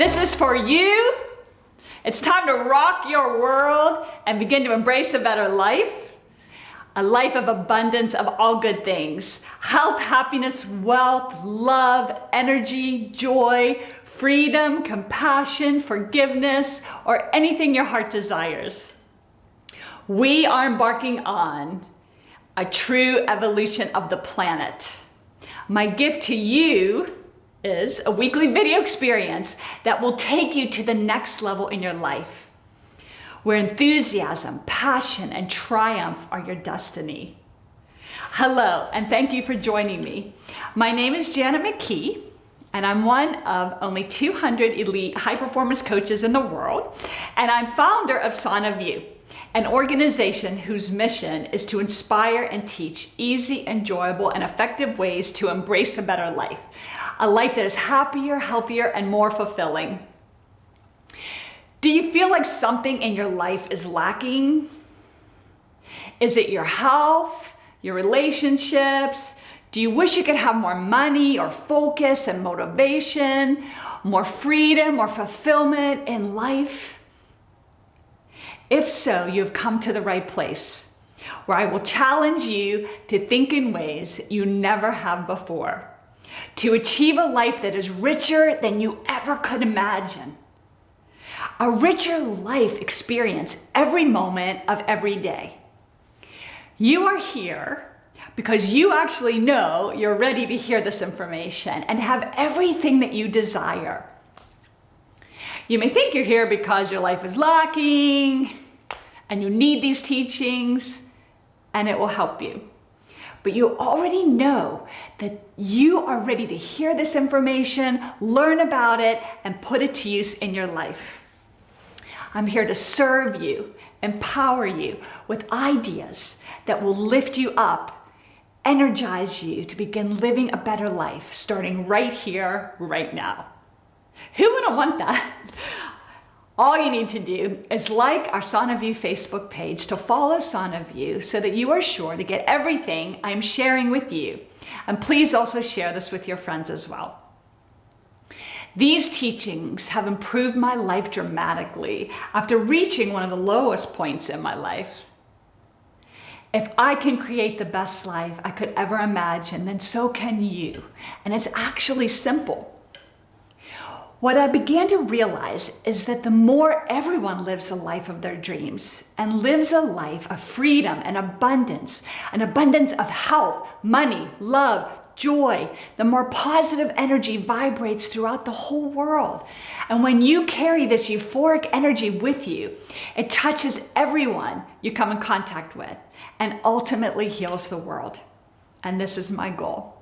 This is for you. It's time to rock your world and begin to embrace a better life. A life of abundance of all good things. Health, happiness, wealth, love, energy, joy, freedom, compassion, forgiveness, or anything your heart desires. We are embarking on a true evolution of the planet. My gift to you is a weekly video experience that will take you to the next level in your life, where enthusiasm, passion, and triumph are your destiny. Hello, and thank you for joining me. My name is Janet McKee, and I'm one of only 200 elite high-performance coaches in the world, and I'm founder of Sana View, an organization whose mission is to inspire and teach easy, enjoyable, and effective ways to embrace a better life, a life that is happier, healthier, and more fulfilling. Do you feel like something in your life is lacking? Is it your health, your relationships? Do you wish you could have more money or focus and motivation, more freedom or fulfillment in life? If so, you've come to the right place, where I will challenge you to think in ways you never have before, to achieve a life that is richer than you ever could imagine. A richer life experience every moment of every day. You are here because you actually know you're ready to hear this information and have everything that you desire. You may think you're here because your life is lacking and you need these teachings and it will help you. But you already know that you are ready to hear this information, learn about it, and put it to use in your life. I'm here to serve you, empower you with ideas that will lift you up, energize you to begin living a better life, starting right here, right now. Who wouldn't want that? All you need to do is like our Sana View Facebook page to follow Sana View so that you are sure to get everything I'm sharing with you. And please also share this with your friends as well. These teachings have improved my life dramatically after reaching one of the lowest points in my life. If I can create the best life I could ever imagine, then so can you. And it's actually simple. What I began to realize is that the more everyone lives a life of their dreams and lives a life of freedom and abundance, an abundance of health, money, love, joy, the more positive energy vibrates throughout the whole world. And when you carry this euphoric energy with you, it touches everyone you come in contact with and ultimately heals the world. And this is my goal.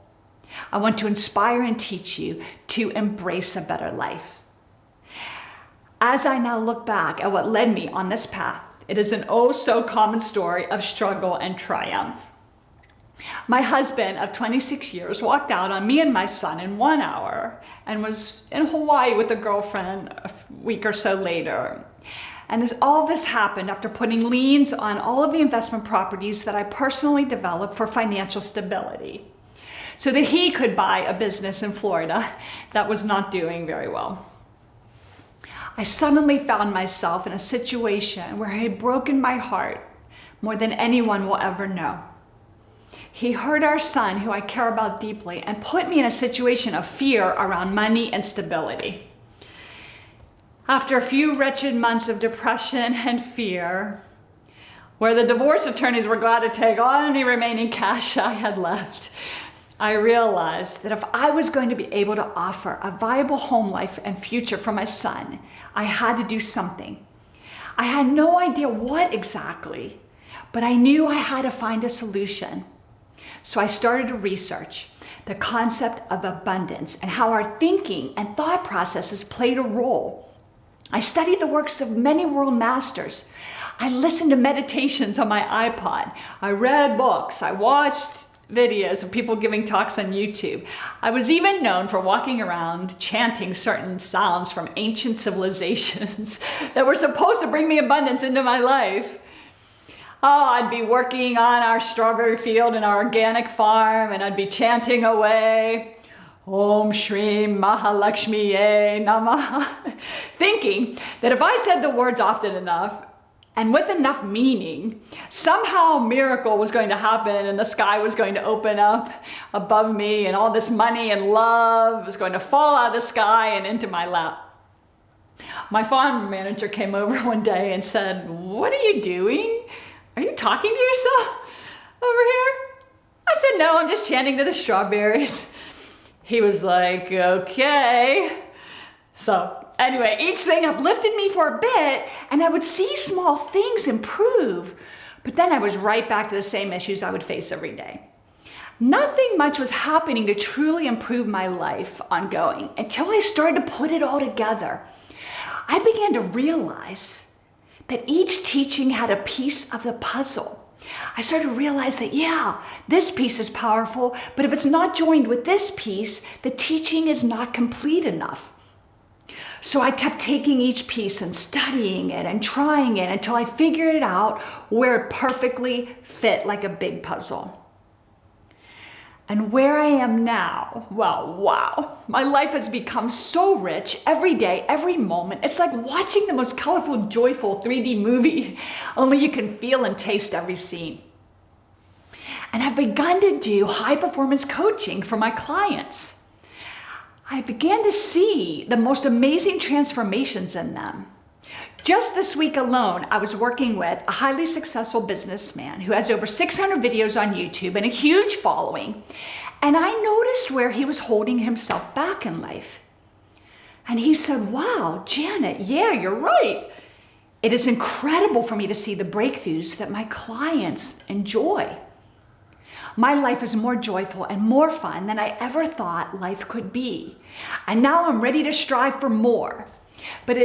I want to inspire and teach you to embrace a better life. As I now look back at what led me on this path, it is an oh so common story of struggle and triumph. My husband of 26 years walked out on me and my son in 1 hour and was in Hawaii with a girlfriend a week or so later. And all this happened after putting liens on all of the investment properties that I personally developed for financial stability, so that he could buy a business in Florida that was not doing very well. I suddenly found myself in a situation where he had broken my heart more than anyone will ever know. He hurt our son, who I care about deeply, and put me in a situation of fear around money and stability. After a few wretched months of depression and fear, where the divorce attorneys were glad to take all any remaining cash I had left, I realized that if I was going to be able to offer a viable home life and future for my son, I had to do something. I had no idea what exactly, but I knew I had to find a solution. So I started to research the concept of abundance and how our thinking and thought processes played a role. I studied the works of many world masters. I listened to meditations on my iPod. I read books. I watched videos of people giving talks on YouTube. I was even known for walking around chanting certain sounds from ancient civilizations that were supposed to bring me abundance into my life. Oh, I'd be working on our strawberry field in our organic farm and I'd be chanting away. Om Shri Mahalakshmiye Namaha, thinking that if I said the words often enough and with enough meaning, somehow a miracle was going to happen and the sky was going to open up above me and all this money and love was going to fall out of the sky and into my lap. My farm manager came over one day and said, "What are you doing? Are you talking to yourself over here?" I said, "No, I'm just chanting to the strawberries." He was like, "Okay." So anyway, each thing uplifted me for a bit and I would see small things improve, but then I was right back to the same issues I would face every day. Nothing much was happening to truly improve my life ongoing until I started to put it all together. I began to realize that each teaching had a piece of the puzzle. I started to realize that, yeah, this piece is powerful, but if it's not joined with this piece, the teaching is not complete enough. So I kept taking each piece and studying it and trying it until I figured it out where it perfectly fit like a big puzzle. And where I am now, well, wow, my life has become so rich every day, every moment. It's like watching the most colorful, joyful 3D movie, only you can feel and taste every scene. And I've begun to do high performance coaching for my clients. I began to see the most amazing transformations in them. Just this week alone, I was working with a highly successful businessman who has over 600 videos on YouTube and a huge following. And I noticed where he was holding himself back in life. And he said, "Wow, Janet, yeah, you're right. It is incredible for me to see the breakthroughs that my clients enjoy. My life is more joyful and more fun than I ever thought life could be. And now I'm ready to strive for more. But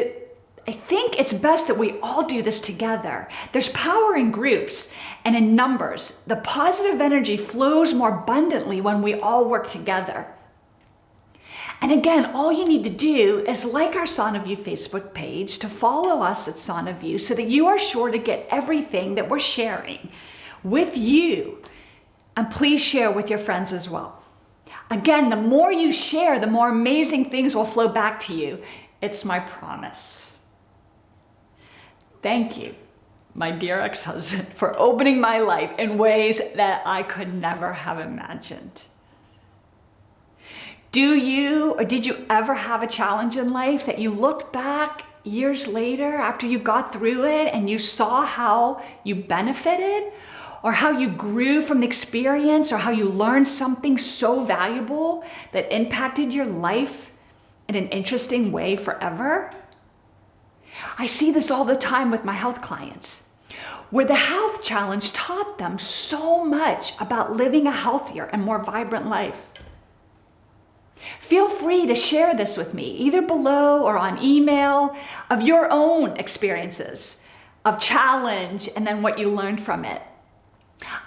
I think it's best that we all do this together. There's power in groups and in numbers. The positive energy flows more abundantly when we all work together. And again, all you need to do is like our Sonaview Facebook page, to follow us at Sonaview so that you are sure to get everything that we're sharing with you. And please share with your friends as well. Again, the more you share, the more amazing things will flow back to you. It's my promise. Thank you, my dear ex-husband, for opening my life in ways that I could never have imagined. Do you or did you ever have a challenge in life that you looked back years later after you got through it and you saw how you benefited, or how you grew from the experience, or how you learned something so valuable that impacted your life in an interesting way forever? I see this all the time with my health clients, where the health challenge taught them so much about living a healthier and more vibrant life. Feel free to share this with me, either below or on email, of your own experiences of challenge and then what you learned from it.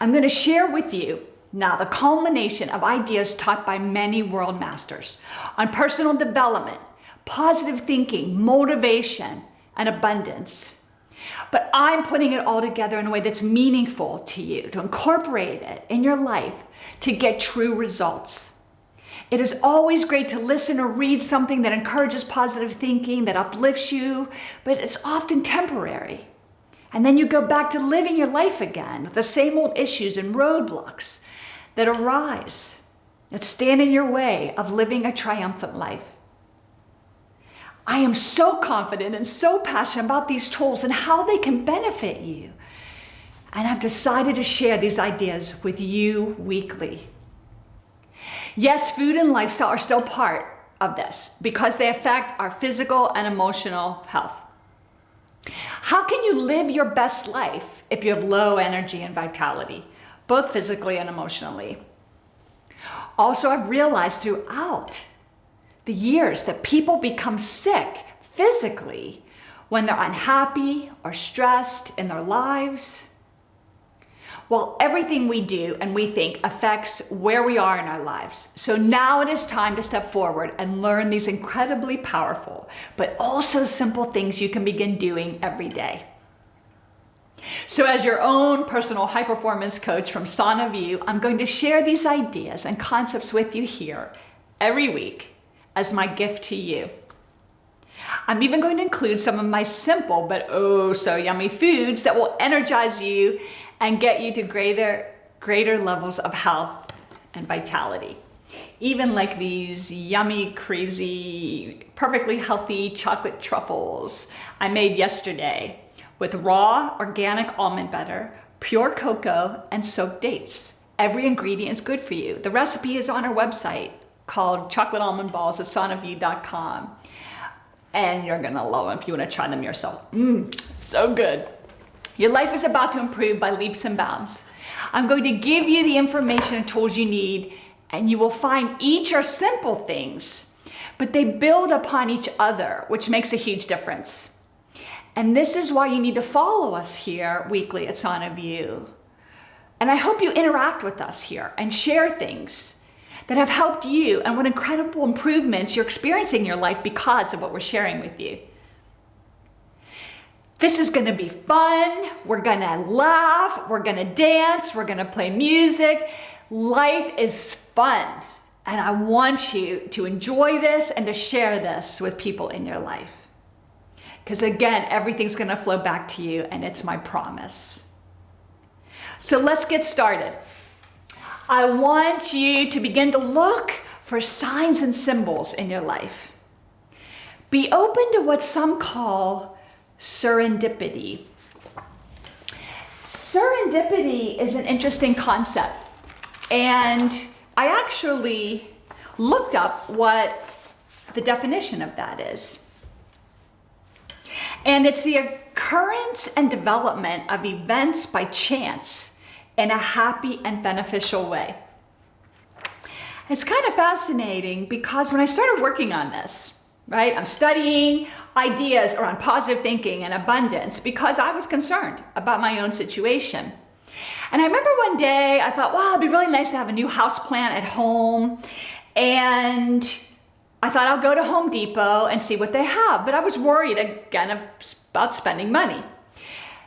I'm going to share with you now the culmination of ideas taught by many world masters on personal development, positive thinking, motivation, and abundance. But I'm putting it all together in a way that's meaningful to you, to incorporate it in your life, to get true results. It is always great to listen or read something that encourages positive thinking, that uplifts you, but it's often temporary. And then you go back to living your life again with the same old issues and roadblocks that arise, that stand in your way of living a triumphant life. I am so confident and so passionate about these tools and how they can benefit you. And I've decided to share these ideas with you weekly. Yes, food and lifestyle are still part of this because they affect our physical and emotional health. How can you live your best life if you have low energy and vitality, both physically and emotionally? Also, I've realized throughout the years that people become sick physically when they're unhappy or stressed in their lives. Well, everything we do and we think affects where we are in our lives. So now it is time to step forward and learn these incredibly powerful, but also simple things you can begin doing every day. So as your own personal high performance coach from Sonaview, I'm going to share these ideas and concepts with you here every week as my gift to you. I'm even going to include some of my simple but oh so yummy foods that will energize you and get you to greater levels of health and vitality. Even like these yummy, crazy, perfectly healthy chocolate truffles I made yesterday with raw organic almond butter, pure cocoa, and soaked dates. Every ingredient is good for you. The recipe is on our website called Chocolate Almond Balls at sonofyou.com. And you're gonna love them if you wanna try them yourself. So good. Your life is about to improve by leaps and bounds. I'm going to give you the information and tools you need, and you will find each are simple things, but they build upon each other, which makes a huge difference. And this is why you need to follow us here weekly at Son of You. And I hope you interact with us here and share things that have helped you and what incredible improvements you're experiencing in your life because of what we're sharing with you. This is gonna be fun. We're gonna laugh, we're gonna dance, we're gonna play music. Life is fun. And I want you to enjoy this and to share this with people in your life. Because again, everything's gonna flow back to you, and it's my promise. So let's get started. I want you to begin to look for signs and symbols in your life. Be open to what some call serendipity. Serendipity is an interesting concept, and I actually looked up what the definition of that is. And it's the occurrence and development of events by chance in a happy and beneficial way. It's kind of fascinating because when I started working on this, right, I'm studying ideas around positive thinking and abundance because I was concerned about my own situation. And I remember one day I thought, wow, it'd be really nice to have a new house plant at home. And I thought I'll go to Home Depot and see what they have. But I was worried again about spending money.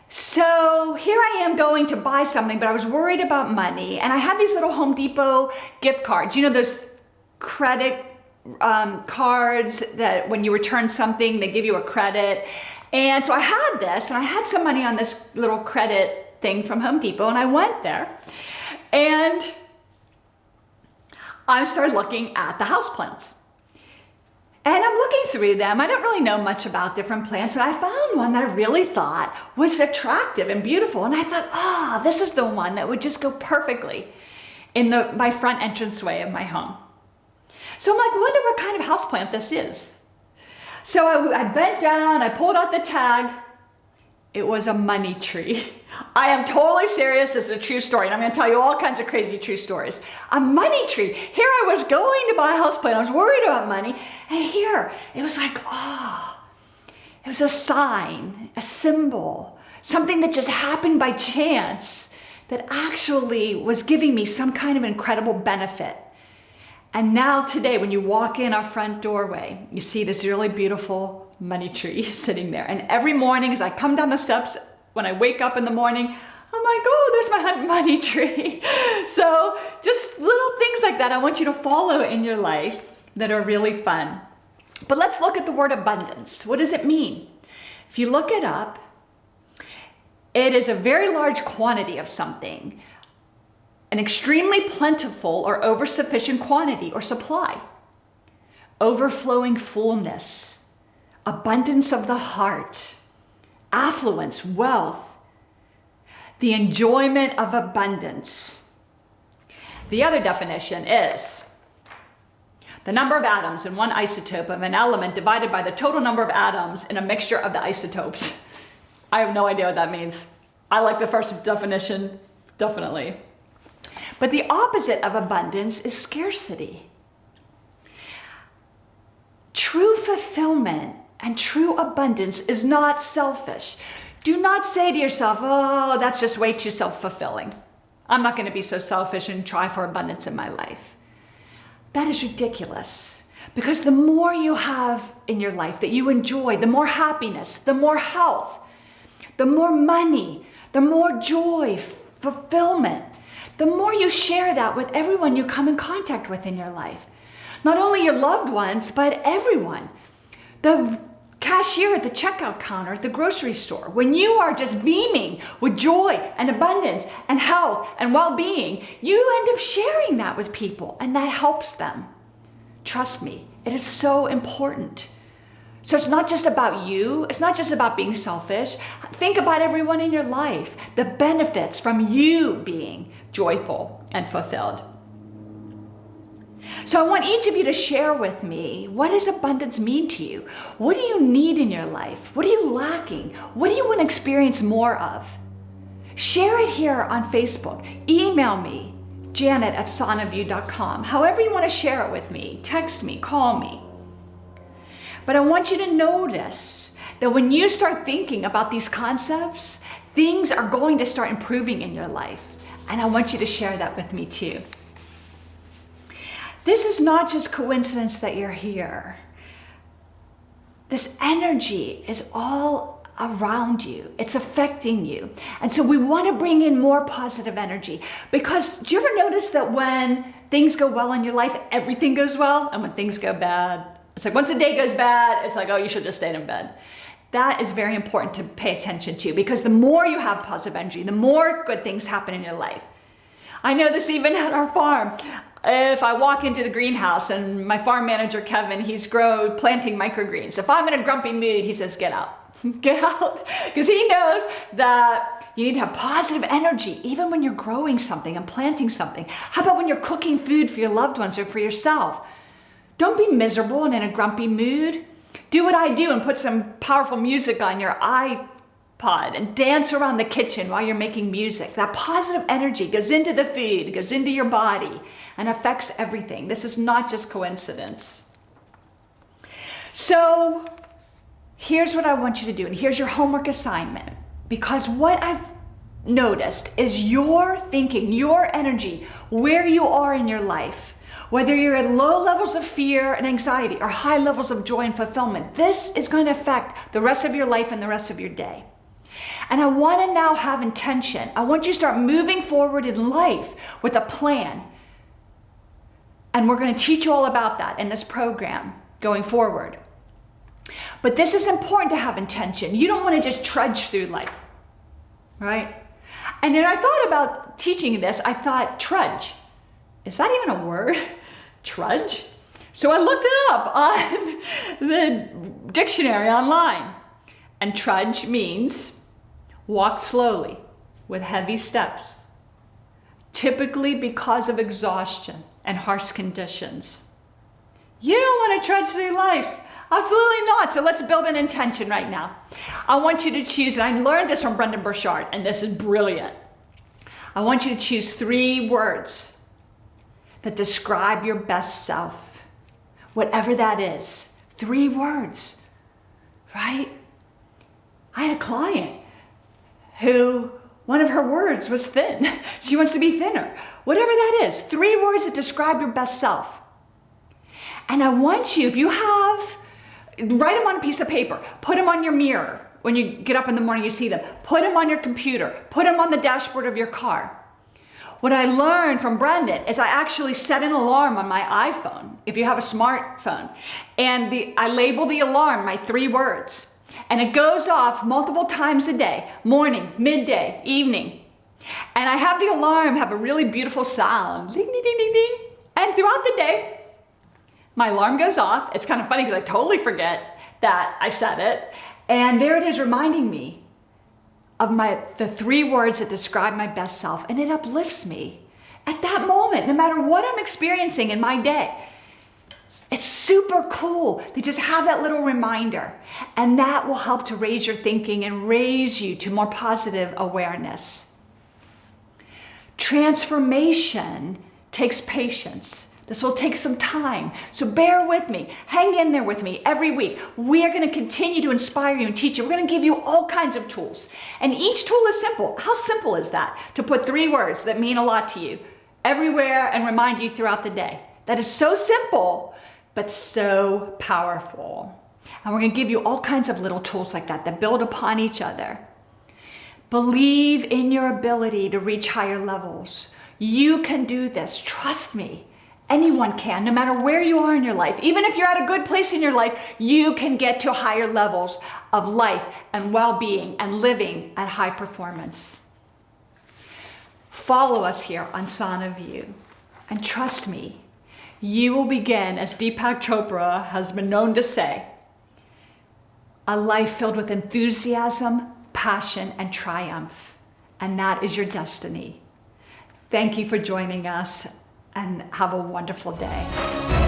So here I am going to buy something, but I was worried about money. And I had these little Home Depot gift cards. You know, those credit cards that when you return something, they give you a credit. And so I had this, and I had some money on this little credit thing from Home Depot, and I went there. And I started looking at the houseplants. And I'm looking through them. I don't really know much about different plants, and I found one that I really thought was attractive and beautiful. And I thought, this is the one that would just go perfectly in my front entranceway of my home. So I'm like, I wonder what kind of houseplant this is. So I bent down, I pulled out the tag. It was a money tree. I am totally serious. It's a true story. And I'm going to tell you all kinds of crazy true stories. A money tree. Here I was going to buy a houseplant. I was worried about money. And here, it was like, it was a sign, a symbol, something that just happened by chance that actually was giving me some kind of incredible benefit. And now today, when you walk in our front doorway, you see this really beautiful money tree sitting there. And every morning as I come down the steps, when I wake up in the morning, I'm like, there's my money tree. So just little things like that I want you to follow in your life that are really fun. But let's look at the word abundance. What does it mean? If you look it up, it is a very large quantity of something, an extremely plentiful or oversufficient quantity or supply, overflowing fullness, abundance of the heart, affluence, wealth, the enjoyment of abundance. The other definition is the number of atoms in one isotope of an element divided by the total number of atoms in a mixture of the isotopes. I have no idea what that means. I like the first definition, definitely. But the opposite of abundance is scarcity. True fulfillment and true abundance is not selfish. Do not say to yourself, that's just way too self-fulfilling. I'm not going to be so selfish and try for abundance in my life. That is ridiculous. Because the more you have in your life that you enjoy, the more happiness, the more health, the more money, the more joy, fulfillment, the more you share that with everyone you come in contact with in your life, Not only your loved ones, but everyone. The cashier at the checkout counter at the grocery store. When you are just beaming with joy and abundance and health and well-being, you end up sharing that with people, and that helps them. Trust me, it is so important. So it's not just about you. It's not just about being selfish. Think about everyone in your life, the benefits from you being joyful and fulfilled. So I want each of you to share with me, what does abundance mean to you? What do you need in your life? What are you lacking? What do you want to experience more of? Share it here on Facebook. Email me, janet@sonofyou.com. However you want to share it with me. Text me, call me. But I want you to notice that when you start thinking about these concepts, things are going to start improving in your life. And I want you to share that with me too. This is not just coincidence that you're here. This energy is all around you. It's affecting you. And so we want to bring in more positive energy, because do you ever notice that when things go well in your life, everything goes well? And when things go bad, it's like once a day goes bad, it's like, oh, you should just stay in bed. That is very important to pay attention to, because the more you have positive energy, the more good things happen in your life. I know this even at our farm. If I walk into the greenhouse and my farm manager, Kevin, he's planting microgreens. If I'm in a grumpy mood, he says, get out. Get out. Because he knows that you need to have positive energy even when you're growing something and planting something. How about when you're cooking food for your loved ones or for yourself? Don't be miserable and in a grumpy mood. Do what I do and put some powerful music on your iPod and dance around the kitchen while you're making music. That positive energy goes into the food, goes into your body, and affects everything. This is not just coincidence. So here's what I want you to do, and here's your homework assignment. Because what I've noticed is your thinking, your energy, where you are in your life, whether you're at low levels of fear and anxiety or high levels of joy and fulfillment, this is going to affect the rest of your life and the rest of your day. And I want to now have intention. I want you to start moving forward in life with a plan. And we're going to teach you all about that in this program going forward. But this is important to have intention. You don't want to just trudge through life, right? And then I thought about teaching this. I thought, trudge. Is that even a word? Trudge? So I looked it up on the dictionary online. And trudge means walk slowly with heavy steps, typically because of exhaustion and harsh conditions. You don't want to trudge through life. Absolutely not. So let's build an intention right now. I want you to choose, and I learned this from Brendon Burchard, and this is brilliant. I want you to choose 3 words that describe your best self, whatever that is. 3 words, right? I had a client who one of her words was thin. She wants to be thinner. Whatever that is, 3 words that describe your best self. And I want you, if you have, write them on a piece of paper, put them on your mirror. When you get up in the morning, you see them. Put them on your computer, put them on the dashboard of your car. What I learned from Brendon is I actually set an alarm on my iPhone, if you have a smartphone, and I label the alarm my 3 words, and it goes off multiple times a day, morning, midday, evening. And I have the alarm have a really beautiful sound, ding, ding, ding, ding, ding. And throughout the day, my alarm goes off. It's kind of funny because I totally forget that I set it. And there it is reminding me of the 3 words that describe my best self, and it uplifts me at that moment, no matter what I'm experiencing in my day. It's super cool to just have that little reminder, and that will help to raise your thinking and raise you to more positive awareness. Transformation takes patience. This will take some time, so bear with me. Hang in there with me every week. We are going to continue to inspire you and teach you. We're going to give you all kinds of tools. And each tool is simple. How simple is that? To put 3 words that mean a lot to you everywhere and remind you throughout the day. That is so simple, but so powerful. And we're going to give you all kinds of little tools like that build upon each other. Believe in your ability to reach higher levels. You can do this. Trust me. Anyone can, no matter where you are in your life. Even if you're at a good place in your life, you can get to higher levels of life and well-being and living at high performance. Follow us here on Sana View, and trust me, you will begin, as Deepak Chopra has been known to say, a life filled with enthusiasm, passion, and triumph. And that is your destiny. Thank you for joining us, and have a wonderful day.